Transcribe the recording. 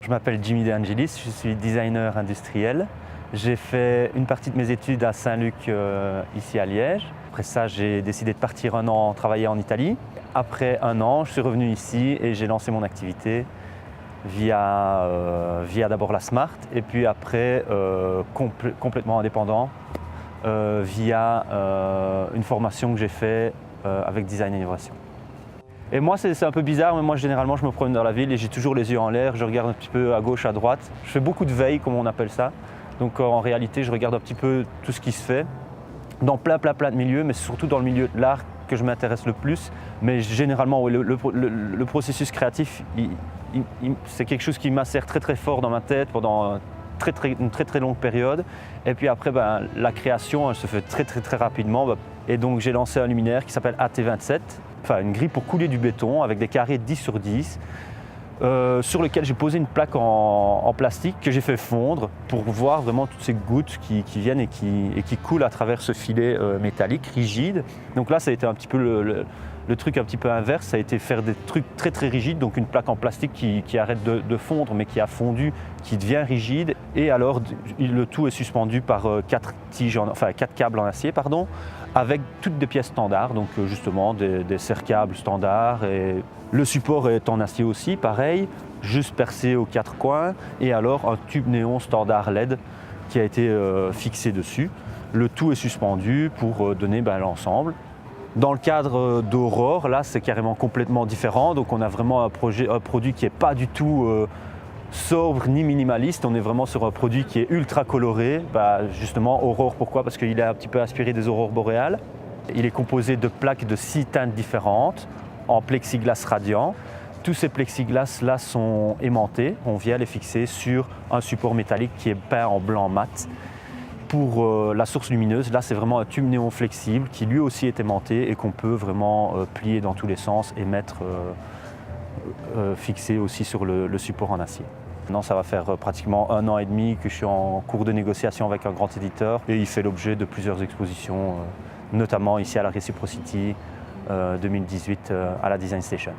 Je m'appelle Jimmy De Angelis, je suis designer industriel. J'ai fait une partie de mes études à Saint-Luc, ici à Liège. Après ça, j'ai décidé de partir un an travailler en Italie. Après un an, je suis revenu ici et j'ai lancé mon activité via d'abord la Smart et puis après complètement indépendant via une formation que j'ai faite avec Design Innovation. Et moi, c'est un peu bizarre, mais moi, généralement, je me promène dans la ville et j'ai toujours les yeux en l'air. Je regarde un petit peu à gauche, à droite. Je fais beaucoup de veille, comme on appelle ça. Donc, en réalité, je regarde un petit peu tout ce qui se fait dans plein de milieux, mais surtout dans le milieu de l'art que je m'intéresse le plus. Mais généralement, oui, le processus créatif, c'est quelque chose qui macère très fort dans ma tête pendant une très longue période. Et puis après, la création, elle se fait très rapidement. Et donc, j'ai lancé un luminaire qui s'appelle AT27. Enfin, une grille pour couler du béton avec des carrés 10 sur 10 sur lequel j'ai posé une plaque en plastique que j'ai fait fondre pour voir vraiment toutes ces gouttes qui viennent et qui coulent à travers ce filet métallique rigide. Donc là, ça a été un petit peu le truc un petit peu inverse, ça a été faire des trucs très rigides, donc une plaque en plastique qui arrête de fondre mais qui a fondu, qui devient rigide, et alors le tout est suspendu par 4 câbles en acier, avec toutes des pièces standards, donc justement des serre-câbles standards, et le support est en acier aussi, pareil, juste percé aux 4 coins, et alors un tube néon standard LED qui a été fixé dessus. Le tout est suspendu pour donner l'ensemble. Dans le cadre d'Aurore, là, c'est carrément complètement différent. Donc, on a vraiment un produit qui n'est pas du tout sobre ni minimaliste. On est vraiment sur un produit qui est ultra coloré. Justement, Aurore, pourquoi? Parce qu'il est un petit peu inspiré des aurores boréales. Il est composé de plaques de 6 teintes différentes en plexiglas radiant. Tous ces plexiglas-là sont aimantés. On vient les fixer sur un support métallique qui est peint en blanc mat. Pour la source lumineuse, là c'est vraiment un tube néon flexible qui lui aussi est aimanté et qu'on peut vraiment plier dans tous les sens et mettre fixé aussi sur le support en acier. Maintenant, ça va faire pratiquement 1 an et demi que je suis en cours de négociation avec un grand éditeur et il fait l'objet de plusieurs expositions, notamment ici à la Reciprocity 2018 à la Design Station.